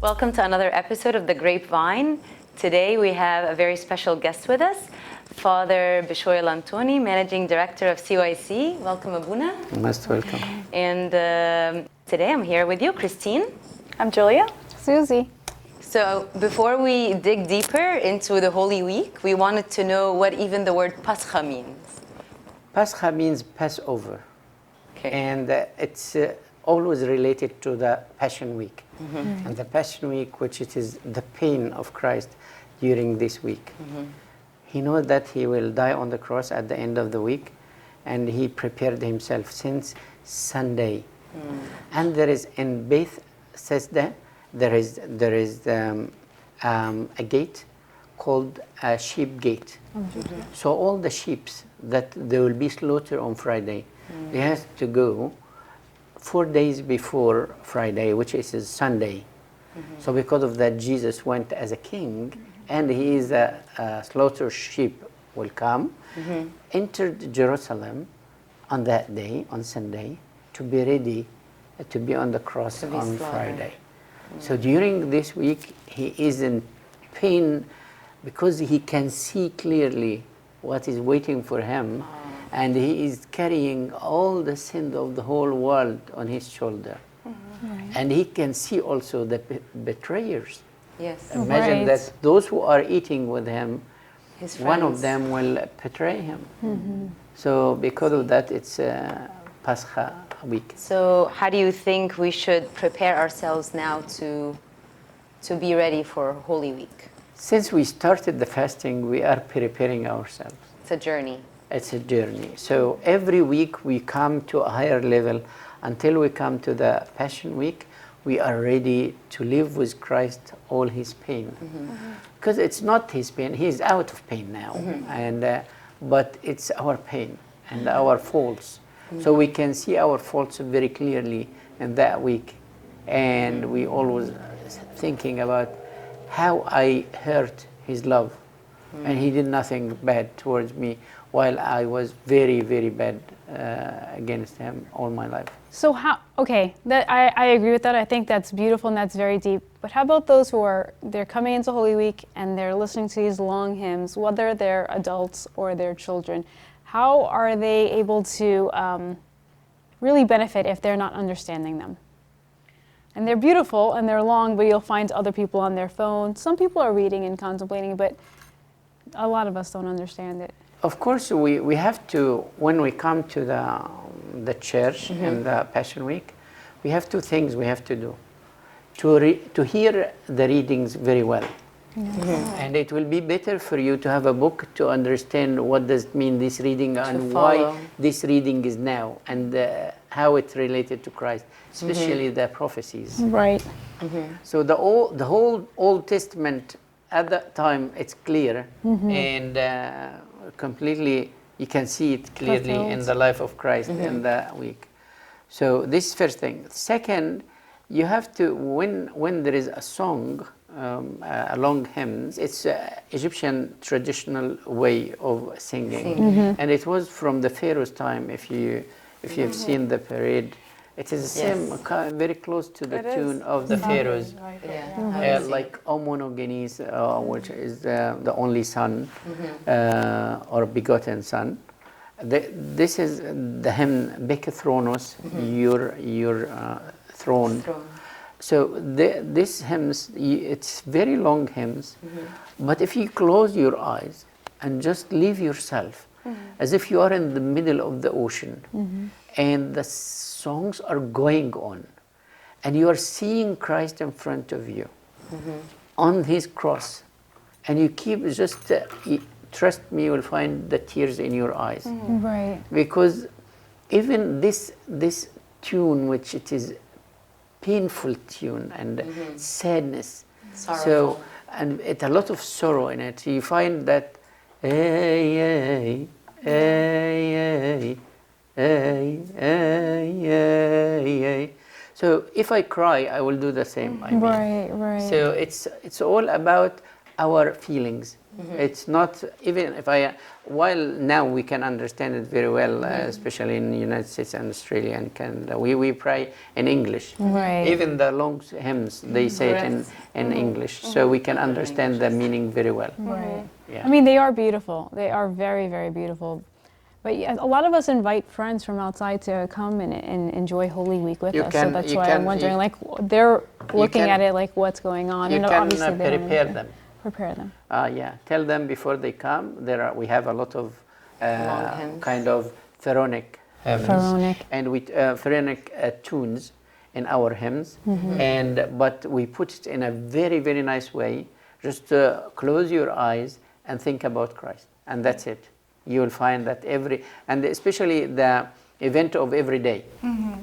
Welcome to another episode of The Grapevine. Today we have a very special guest with us, Father Bishoy Lantoni, Managing Director of CYC. Welcome, Abuna. Most welcome. And today I'm here with you, Christine. I'm Julia. Susie. So before we dig deeper into the Holy Week, we wanted to know what even the word Pascha means. Pascha means Passover. Okay. And it's always related to the Passion Week. Mm-hmm. And the Passion Week, which it is the pain of Christ during this week. Mm-hmm. He knows that he will die on the cross at the end of the week, and he prepared himself since Sunday. Mm. And there is in Beth Sesda, there is a gate called a sheep gate. Mm-hmm. So all the sheep that they will be slaughtered on Friday, they have to go 4 days before Friday, which is Sunday. Mm-hmm. So because of that, Jesus went as a king, and he is a slaughter sheep will come, entered Jerusalem on that day, on Sunday, to be ready to be on the cross on Friday. So during this week, he is in pain because he can see clearly what is waiting for him, and he is carrying all the sins of the whole world on his shoulder. Right. And he can see also the betrayers. Yes. Imagine that those who are eating with him, one of friends. them will betray him. So because of that, it's Pascha week. So how do you think we should prepare ourselves now to be ready for Holy Week? Since we started the fasting, we are preparing ourselves. It's a journey. It's a journey. So every week we come to a higher level until we come to the Passion Week. We are ready to live with Christ all his pain. Because it's not his pain, he's out of pain now. And but it's our pain and our faults. So we can see our faults very clearly in that week. And we always thinking about how I hurt his love. And he did nothing bad towards me, while I was very, very bad against him all my life. So I agree with that. I think that's beautiful and that's very deep. But how about those they're coming into Holy Week and they're listening to these long hymns, whether they're adults or they're children? How are they able to really benefit if they're not understanding them? And they're beautiful and they're long, but you'll find other people on their phone. Some people are reading and contemplating, but a lot of us don't understand it. Of course, we have to, when we come to the church in the Passion Week, we have two things we have to do. To hear the readings very well. And it will be better for you to have a book to understand what does it mean this reading and why this reading is now and how it's related to Christ, especially the prophecies. Right. So the whole Old Testament at that time it's clear and completely you can see it clearly in the life of Christ in the week. So this is first thing. Second, you have to when there is a song. A long hymns. It's Egyptian traditional way of singing, and it was from the Pharaoh's time. If you have seen the parade, it is the same, very close to the tune of the Pharaohs, like O Monogenes, which is the only son or begotten son. This is the hymn Beke Thronos, your throne. So this hymns, it's very long hymns, but if you close your eyes and just leave yourself as if you are in the middle of the ocean and the songs are going on and you are seeing Christ in front of you on his cross and you keep just, trust me, you will find the tears in your eyes. Right. Because even this tune, which it is painful tune and sadness, sorrowful. So and it a lot of sorrow in it. You find that, so if I cry, I will do the same. Right. So it's all about our feelings. It's not, even if while now we can understand it very well, especially in the United States and Australia and Canada, we pray in English. Right. Even the long hymns, they say it in English, so we can understand the meaning very well. Right. Yeah. I mean, they are beautiful. They are very, very beautiful. But yeah, a lot of us invite friends from outside to come and enjoy Holy Week with us. So that's why I'm wondering, like, they're looking at it like, what's going on? You and can obviously they don't prepare understand. them. Prepare them. Yeah, tell them before they come. We have a lot of Long hymns. kind of Pharaonic hymns, Pharaonic. and with Pharaonic tunes in our hymns, but we put it in a very, very nice way. Just close your eyes and think about Christ, and that's it. You will find that and especially the event of every day.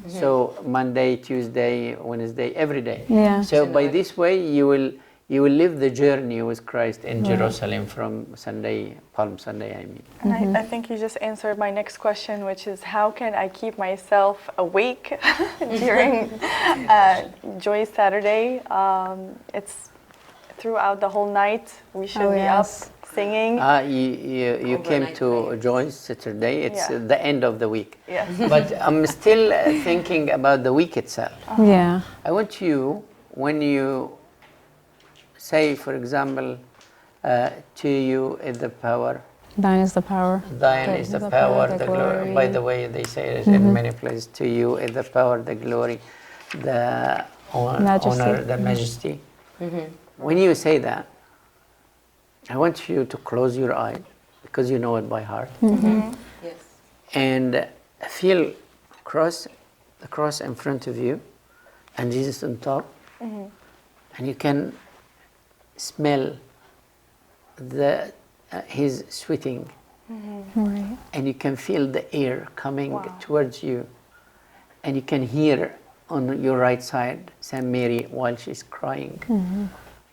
So Monday, Tuesday, Wednesday, every day. Yeah. So by this way, you will live the journey with Christ in Jerusalem from Palm Sunday, I mean. And I think you just answered my next question, which is how can I keep myself awake during Joy Saturday? It's throughout the whole night. We should be up singing. You came to Joy Saturday. It's the end of the week. Yes. But I'm still thinking about the week itself. Yeah. I want you, when you say, for example, to you is the power. Thine is the power. Thine is the power, the glory. By the way, they say it in many places. To you is the power, the glory, the honor, the majesty. When you say that, I want you to close your eyes, because you know it by heart. Yes. And feel the cross in front of you, and Jesus on top. And you can smell his sweating, Right. and you can feel the air coming towards you, and you can hear on your right side Saint Mary while she's crying.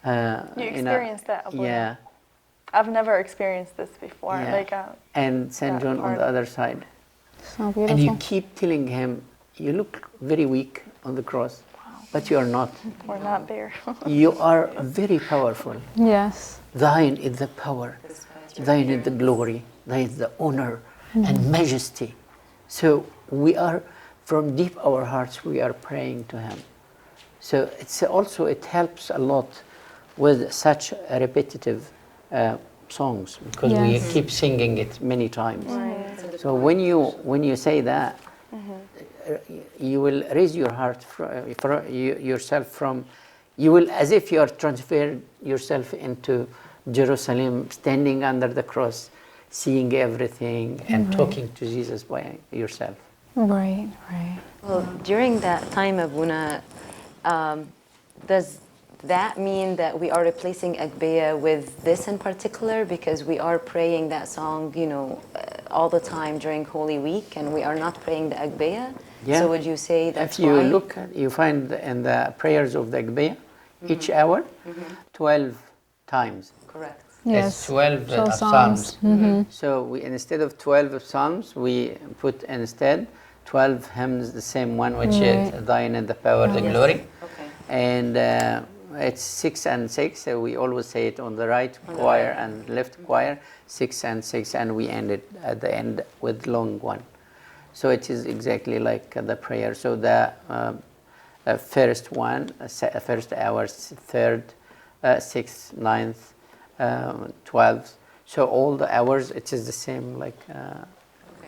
You experienced that? Abuela? Yeah. I've never experienced this before. Yeah. Like and Saint John on the other side. So beautiful. And you keep telling him, you look very weak on the cross, but you are not. we're not there. You are very powerful. Yes. Thine is the power, thine is the glory, thine is the honor and majesty. So we are, from deep our hearts, we are praying to him. So it helps a lot with such repetitive songs, because we keep singing it many times. So when you say that, you will raise your heart yourself from, you will, as if you are transferred yourself into Jerusalem, standing under the cross, seeing everything and talking to Jesus by yourself. Right, right. Well, during that time, Abuna, does that mean that we are replacing Agbeya with this in particular, because we are praying that song, all the time during Holy Week, and we are not praying the Agbeya? Yeah. So would you say that's if you why? look, you find in the prayers of the Agbeya, each hour, 12 times. Correct. Yes. It's 12 Psalms. psalms. So we, instead of 12 psalms, we put instead 12 hymns, the same one, which is Thine and the power, the glory. Okay. And it's 6 and 6, so we always say it on the right choir and left choir, 6 and 6, and we end it at the end with long one. So it is exactly like the prayer. So the first one, first hour, third, 6th, 9th, 12th. So all the hours, it is the same like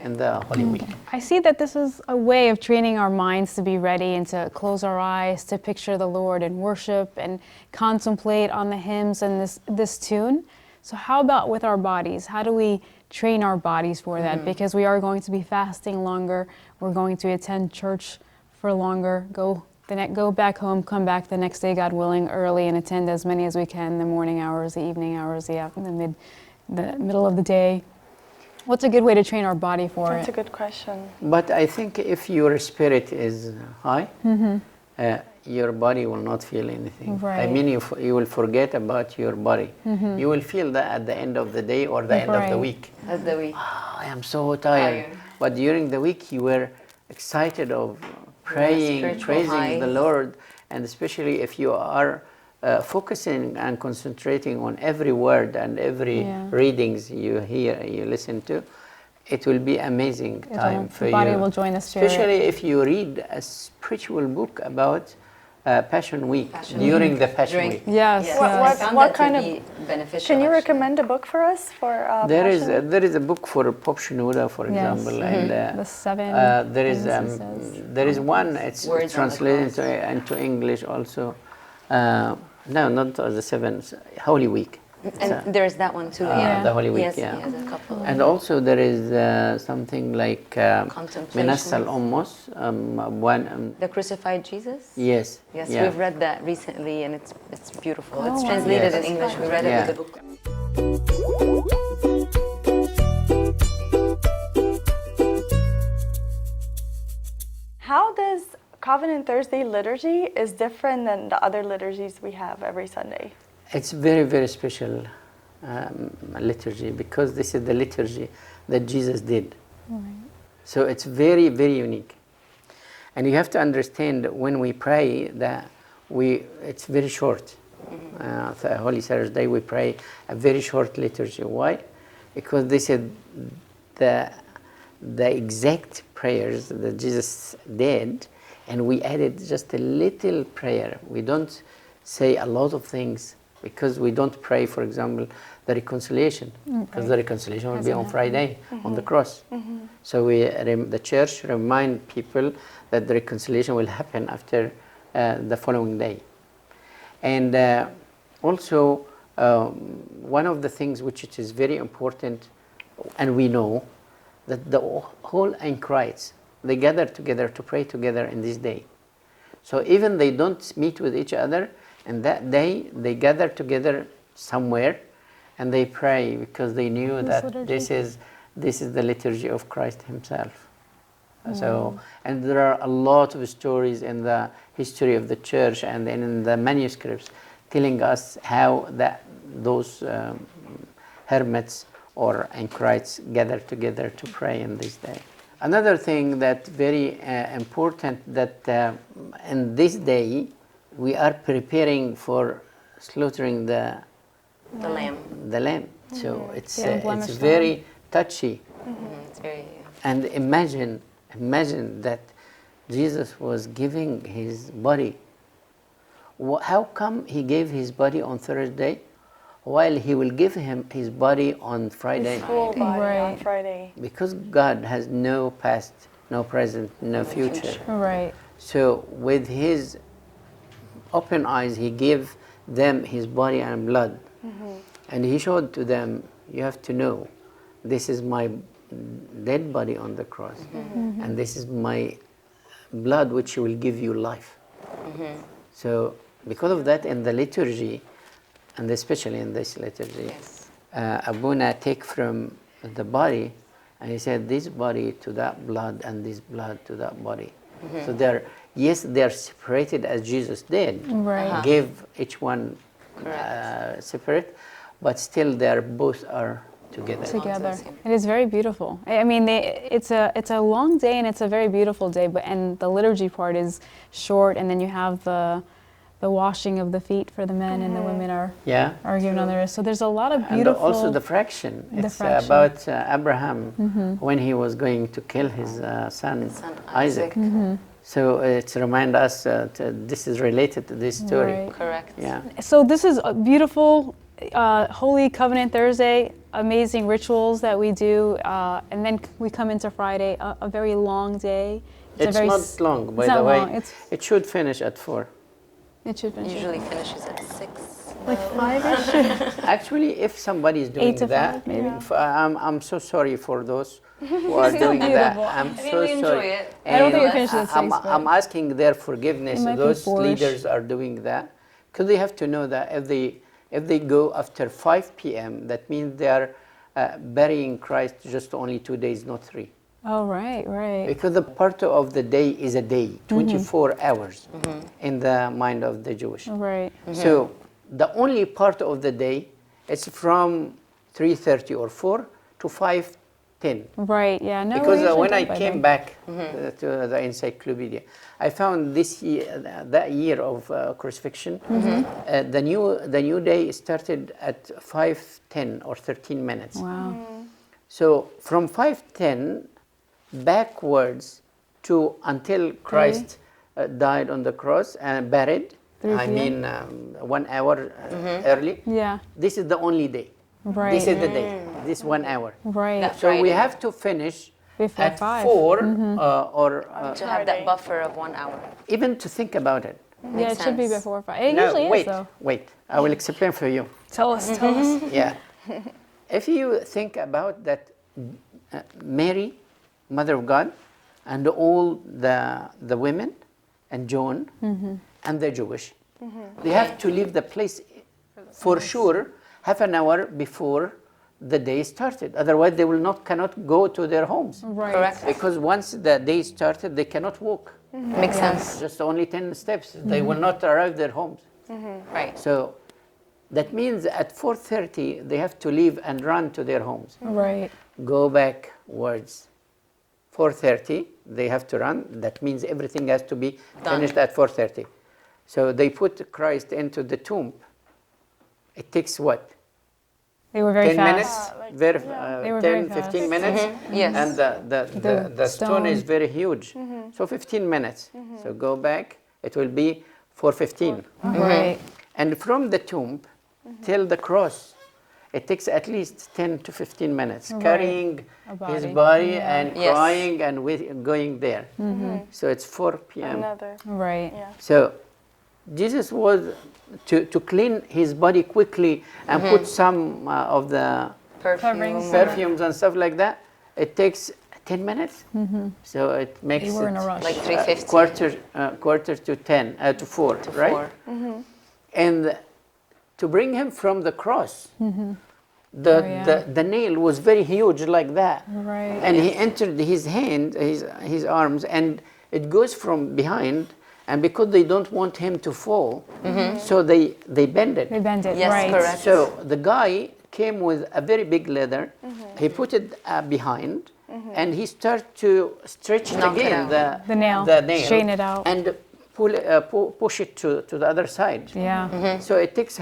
in the Holy Week. I see that this is a way of training our minds to be ready and to close our eyes, to picture the Lord and worship and contemplate on the hymns and this tune. So how about with our bodies? How do we train our bodies for that? Because we are going to be fasting longer. We're going to attend church for longer. Go back home, come back the next day, God willing, early, and attend as many as we can, the morning hours, the evening hours, the middle of the day. What's a good way to train our body for That's it? a good question. But I think if your spirit is high, your body will not feel anything. Right. I mean, you will forget about your body. You will feel that at the end of the day or the end of the week. As the week. I am so tired. But during the week, you were excited of praying, spiritual praising high. the Lord, and especially if you are focusing and concentrating on every word and every readings you hear, you listen to, it will be amazing time for you. The body will join the spirit. Especially if you read a spiritual book about Passion Week, during the Passion Week. Yes. What kind of beneficial? Can you recommend a book for us for There Passion? is a book for Pope Shenouda, for example, and the 7 there is things he says. there is one. It's Words on the translated cross. into English also. No, not the 7 Holy Week. And there is that one too. The Holy Week. Yes, Yeah. he has a couple. And also there is something like Contemplations. Minassa al-Ummos. The Crucified Jesus? Yes. Yes, yeah. we've read that recently and it's beautiful. Oh, It's wow. translated Yes. in English. We read it Yeah. with the book. How does Covenant Thursday liturgy is different than the other liturgies we have every Sunday? It's very, very special liturgy, because this is the liturgy that Jesus did. So it's very, very unique. And you have to understand, when we pray, that it's very short. The Holy Thursday we pray a very short liturgy. Why? Because this is the exact prayers that Jesus did, and we added just a little prayer. We don't say a lot of things, because we don't pray, for example, the reconciliation, because the reconciliation will be on Friday on the cross. So the church remind people that the reconciliation will happen after the following day. And also, one of the things which it is very important, and we know, that the whole anchorites, they gather together to pray together in this day. So even they don't meet with each other, and that day they gather together somewhere and they pray, because they knew that this is the liturgy of Christ himself. So, and there are a lot of stories in the history of the church and in the manuscripts telling us how those hermits or anchorites gather together to pray in this day. Another thing that's very important, that in this day we are preparing for slaughtering the lamb. So it's very touchy. It's very. And imagine that Jesus was giving his body. How come he gave his body on Thursday, while he will give him his body on Friday? His full body on Right. Friday. Because God has no past, no present, no future. Right. So with his open eyes, he gave them his body and blood. And he showed to them, you have to know, this is my dead body on the cross. And this is my blood which will give you life. So because of that, in the liturgy, and especially in this liturgy, Abuna take from the body, and he said, this body to that blood, and this blood to that body. So they're separated as Jesus did. Right. Gave each one separate, but still both are together. Together. It is very beautiful. I mean, it's a long day and it's a very beautiful day, and the liturgy part is short, and then you have the washing of the feet for the men, and the women are given on the wrist. So there's a lot of beautiful. And also the fraction. It's fraction. about Abraham when he was going to kill his son Isaac. So it reminds us that this is related to this story. Right. Correct. Yeah. So this is a beautiful Holy Covenant Thursday, amazing rituals that we do, and then we come into Friday, a very long day. It's not long, by the way. It should finish at 4. It should finish. Usually finishes at 6. Like 5-ish? Actually, if somebody is doing 8 to 5, that, maybe. I'm so sorry for those who are doing that. beautiful. I'm I mean, so we enjoy sorry. it. I don't think it And finishes at 6, but I'm asking their forgiveness. It might be Those 4-ish. leaders are doing that, because they have to know that if they go after 5 p.m., that means they are burying Christ just only 2 days, not 3. Oh, right. Because the part of the day is a day, 24 hours in the mind of the Jewish. Right. So the only part of the day is from 3:30 or 4 to 10. Right, yeah. No, Because we're usually when I done by came then. back to the encyclopedia, I found this year, that year of crucifixion, the new day started at 5:10 or 13 minutes. Wow. So from 5:10 backwards to until Christ died on the cross and buried, 3 I p.m.? mean 1 hour early, Yeah, this is the only day. right. This is the day, this 1 hour. Right. That So we Friday. have to finish Before at 5. 4 or To have that buffer of 1 hour. even to think about it. Yeah, it should be sense. before 5. It Now, usually wait, is, though. wait, I will explain for you. Tell us, tell us. Yeah. If you think about that, Mary, Mother of God, and all the women, and John, and the Jewish, they have to leave the place for sure half an hour before the day started. Otherwise, they cannot go to their homes. Right. Correct. Because once the day started, they cannot walk. Makes sense. Just only 10 steps. They will not arrive their homes. Right. So that means at 4:30 they have to leave and run to their homes. Right. Go backwards. 4:30 they have to run. That means everything has to be finished at 4:30. So they put Christ into the tomb. It takes what? They were very 10 fast. minutes? They were 10, very 15 fast. minutes? Yes. And the stone is very huge. So 15 minutes. So go back, it will be 4:15. Right. And from the tomb till the cross, it takes at least 10 to 15 minutes, carrying A his body. body Yeah. and Yes. crying and going there. So it's 4 p.m. Another. Right. Yeah. So Jesus was to clean his body quickly and put some of the Perfume. perfumes and stuff like that. It takes 10 minutes. So it makes They were in it a rush. Like 3:50. quarter to 10 to 4, to right? 4. And to bring him from the cross, yeah. the nail was very huge like that. Right. And he entered his hand, his arms, and it goes from behind. And because they don't want him to fall, so they bend it. They bend it. Yes, right. correct. So the guy came with a very big leather. He put it behind, and he started to stretch it Knock it again, out. The nail. Straighten it out. and push it to the other side. Yeah. So it takes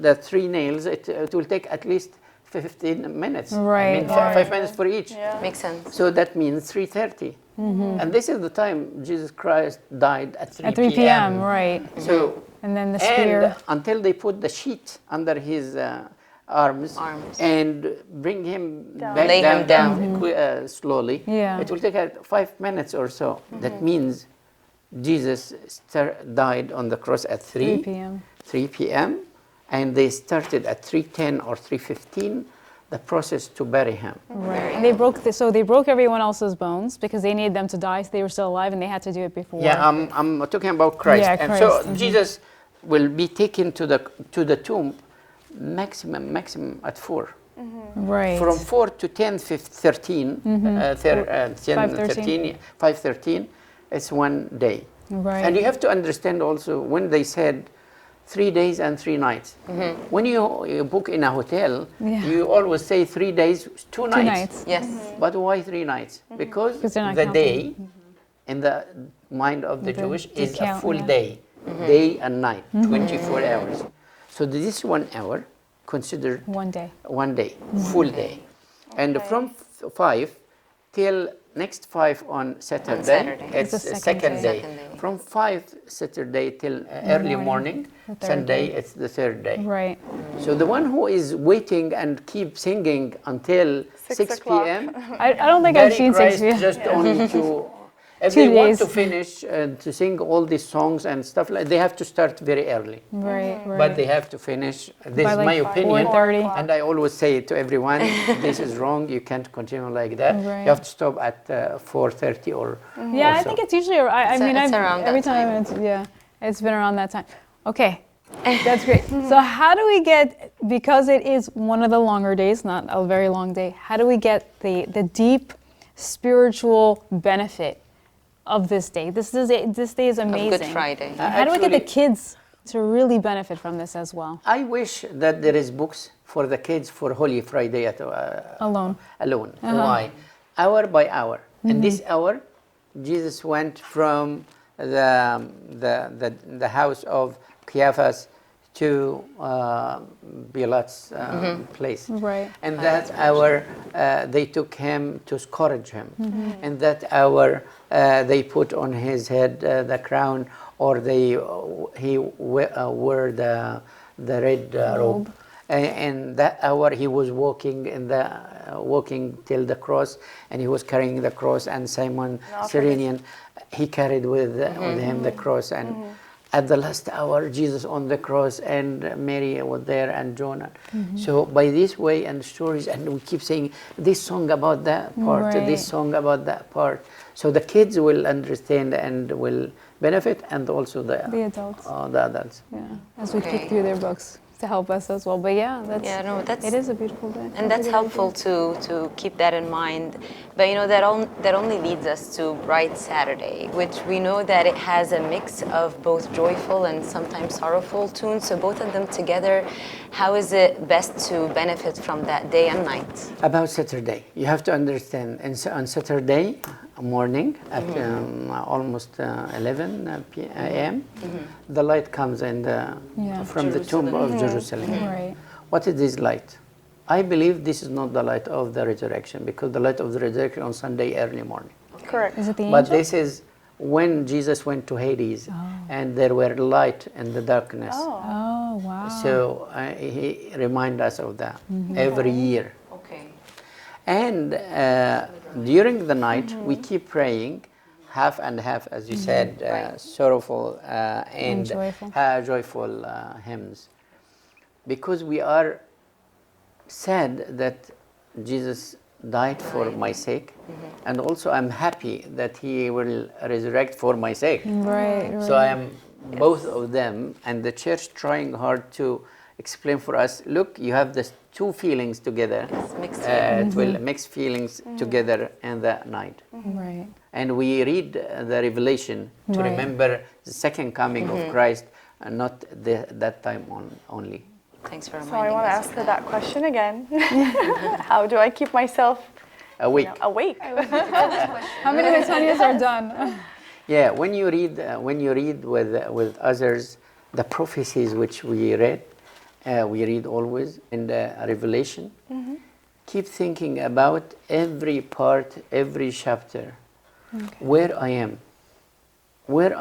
the 3 nails. It will take at least 15 minutes. Right, I mean, right. 5 minutes for each. Yeah. Makes sense. So that means 3:30. And this is the time Jesus Christ died at 3 At 3 p.m. Right. So And then the spear. and until they put the sheet under his arms and bring him back Lay him down. slowly, Yeah. it will take 5 minutes or so. That means Jesus died on the cross at 3 p.m. 3 p.m. and they started at 3:10 or 3:15 the process to bury him. Right. And they broke everyone else's bones because they needed them to die, so they were still alive, and they had to do it before. Yeah, I'm talking about Christ. Yeah, and Christ, so Jesus will be taken to the tomb maximum at 4. Right. From 4 to 10:13, 5:13, it's 1 day. Right. And you have to understand also when they said 3 days and 3 nights. When you book in a hotel, Yeah. you always say 3 days, 2 nights. 2 nights. Yes. But why 3 nights? Because 'Cause they're not the counting. day in the mind of the Jewish the is a count, full yeah. day, day and night, 24 hours. So this 1 hour considered 1 day. 1 day, full day. And from 5 till next 5 on Saturday, Saturday. it's It's the the second second day. day. From 5 Saturday till early morning, the third Sunday, day. it's the 3rd day. Right. So the one who is waiting and keep singing until 6 o'clock. p.m. I don't think I've bury seen 6 Christ p.m. just only to. If 2 they want days. to finish to sing all these songs and stuff like, they have to start very early. Right. Right. But they have to finish. This By is like my opinion. 4:30. And I always say to everyone, this is wrong. You can't continue like that. Right. You have to stop at 4:30 or. Yeah, I also. think it's usually. I mean, it's I've, around every that time. It's been around that time. Okay, that's great. So how do we get, because it is one of the longer days, not a very long day, how do we get the deep spiritual benefit of this day? This day is amazing. Good Friday. How do we get the Actually, kids to really benefit from this as well. I wish that there is books for the kids for Holy Friday Alone. Why? Hour by hour. In this hour, Jesus went from the house of Caiaphas to Pilate's place. Right. And that hour, they took him to scourge him. And that hour, they put on his head the crown, or he wore the red robe. And that hour, he was walking walking till the cross, and he was carrying the cross. And Simon Cyrenian, he carried with him the cross. And at the last hour, Jesus on the cross, and Mary was there, and Jonah. So by this way and stories, and we keep saying this song about that part, this song about that part. So the kids will understand and will benefit, and also the adults. The adults. Yeah, as we pick through their books to help us as well. But yeah, it is a beautiful day. And that's helpful to keep that in mind. But that only leads us to Bright Saturday, which we know that it has a mix of both joyful and sometimes sorrowful tunes. So both of them together, how is it best to benefit from that day and night? About Saturday, you have to understand, on Saturday morning at almost 11 a.m., the light comes in from the tomb of Jerusalem. Right. What is this light? I believe this is not the light of the resurrection, because the light of the resurrection on Sunday early morning. Correct. Is it the angel? But this is when Jesus went to Hades, and there were light in the darkness. Oh, wow. So he reminds us of that every year. Okay. And during the night, we keep praying, half and half, as you said, sorrowful and joyful hymns. Because we are sad that Jesus died for my sake, and also I'm happy that he will resurrect for my sake. Right. So I am both of them, and the church trying hard to explain for us, look, you have these two feelings together. It will mix feelings together in the night. Right. And we read the Revelation to remember the second coming of Christ, and not that time only. Thanks for reminding So I want to us ask of her that question again. How do I keep myself awake? Awake. How many litanias are done? Yeah, when you read with others the prophecies which we read always in the Revelation, keep thinking about every part, every chapter, where I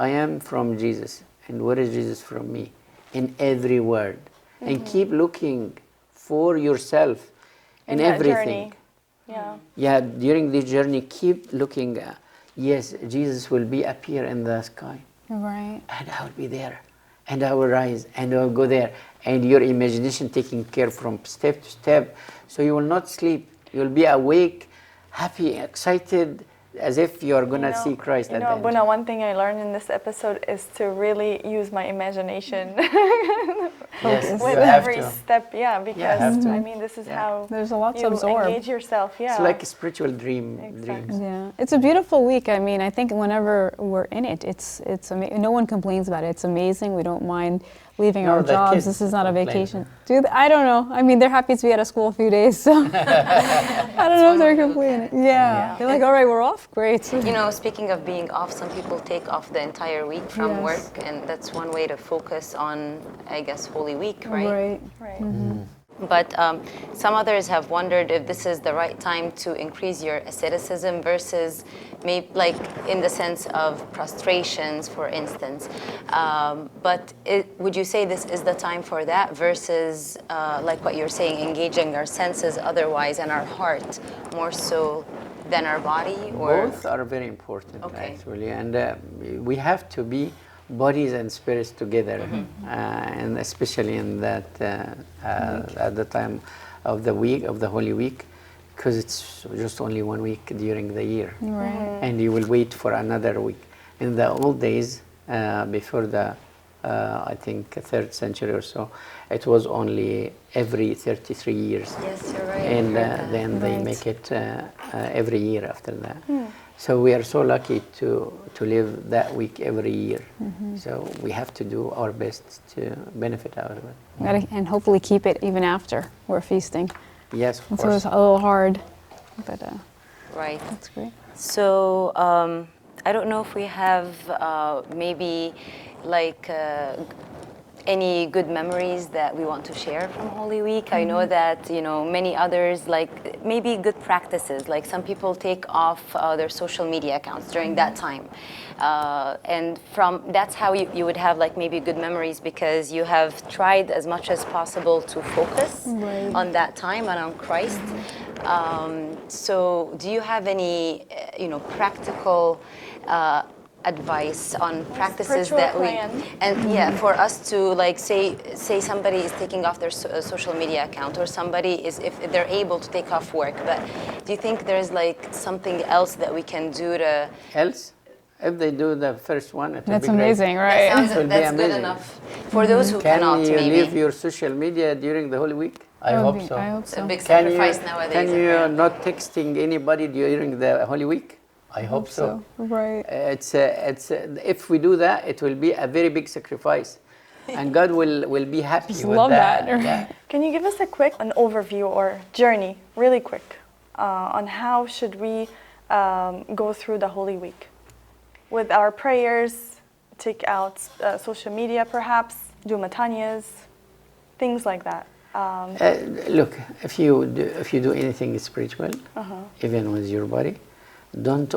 am from Jesus, and where is Jesus from me, in every word. And keep looking for yourself in everything. Yeah, during this journey, keep looking. Yes, Jesus will appear in the sky. Right. And I will be there. And I will rise and I will go there. And your imagination taking care from step to step. So you will not sleep. You will be awake, happy, excited, as if you are going to see Christ at the end. Abuna, one thing I learned in this episode is to really use my imagination. Yes, with every step, because I mean, this is how there's a lot to you absorb. engage yourself. Yeah, it's like a spiritual dreams. Yeah, it's a beautiful week. I mean, I think whenever we're in it, it's no one complains about it. It's amazing. We don't mind leaving our jobs. This is not a vacation. I don't know. I mean, they're happy to be out of school a few days, so I don't know if they're complaining. Yeah. They're like, all right, we're off. Great. Speaking of being off, some people take off the entire week from work, and that's one way to focus on, I guess, Holy Week, right? Right. But some others have wondered if this is the right time to increase your asceticism versus maybe like in the sense of prostrations, for instance. But would you say this is the time for that versus like what you're saying, engaging our senses otherwise and our heart more so than our body? Or? Both are very important, actually. And we have to be bodies and spirits together, and especially in that at the time of the week, of the Holy Week, because it's just only 1 week during the year, and you will wait for another week. In the old days, before the I think 3rd century or so, it was only every 33 years. Yes, you're right. And then they make it every year after that. So we are so lucky to live that week every year. So we have to do our best to benefit out of it. And hopefully keep it even after we're feasting. Yes, of So course. it's a little hard, but Right. that's great. So I don't know if we have maybe like any good memories that we want to share from Holy Week. I know that, you know, many others, like maybe good practices, like some people take off their social media accounts during that time. And that's how you would have like maybe good memories, because you have tried as much as possible to focus on that time and on Christ. So do you have any, you know, practical advice on practices that we for us to like say somebody is taking off their social media account, or somebody is, if they're able to take off work, but do you think there's like something else that we can do to if they do the first one, it will That's be great. amazing, right? that's good enough for those who cannot. Can you maybe leave your social media during the Holy Week? I hope so. I hope it's a so. big Can sacrifice you, nowadays. can you apparently. not texting anybody during the Holy Week? I hope so. Right. If we do that, it will be a very big sacrifice, and God will be happy Just with love that. Yeah. Can you give us an overview or journey, really quick, on how should we go through the Holy Week? With our prayers, take out social media perhaps, do matanyas, things like that. Look, if you do anything spiritual, even with your body, don't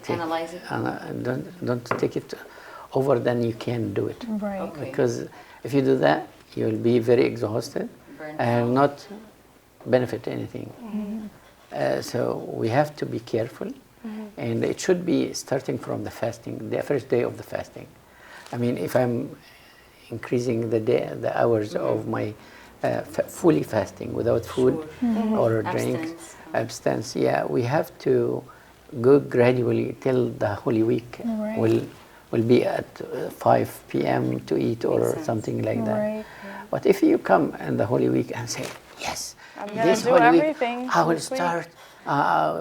Analyze it. Don't take it over than you can do it. Right. Okay. Because if you do that, you'll be very exhausted Burnt and out. not benefit anything. So we have to be careful, and it should be starting from the fasting, the first day of the fasting. I mean, if I'm increasing the hours of my fully fasting without food or drinks, abstinence. Yeah, we have to go gradually till the Holy Week. Right. Will be at 5 p.m. to eat or something like that. Right. But if you come in the Holy Week and say, yes, I'm gonna this do Holy everything Week I will this week." start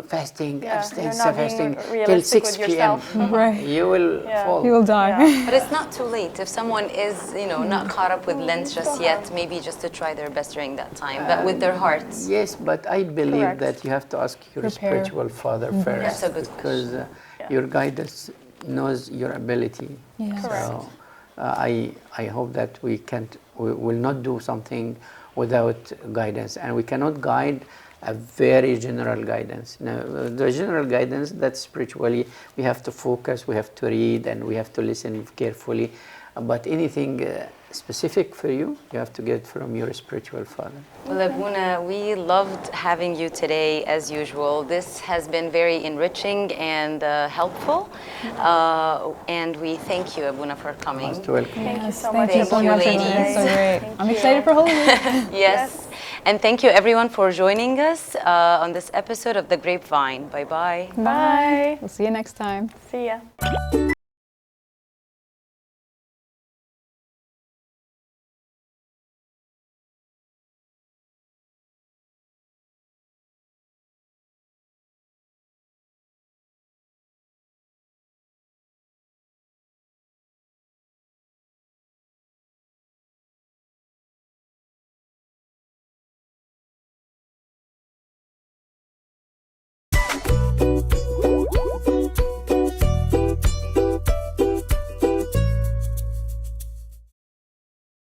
fasting, Yeah, abstinence, you're not being fasting till realistic 6 with p.m. yourself. Right. You will fall. He will die. Yeah. But it's not too late if someone is, you know, not caught up with Lent just yet. Maybe just to try their best during that time, but with their hearts. Yes, but I believe Correct. that you have to ask your Prepare. spiritual father first. That's a good because your guidance knows your ability. Yeah. So I hope that we will not do something without guidance, and we cannot guide a very general guidance. Now, the general guidance, that's spiritually, we have to focus, we have to read, and we have to listen carefully. But anything specific for you, you have to get from your spiritual father. Well, Abuna, we loved having you today as usual. This has been very enriching and helpful. And we thank you, Abuna, for coming. Most welcome. Thank you so Thank much. you so you, much. ladies. It's so great. Thank I'm you. excited for Holy Week. Yes. And thank you, everyone, for joining us on this episode of The Grapevine. Bye-bye. Bye. We'll see you next time. See ya.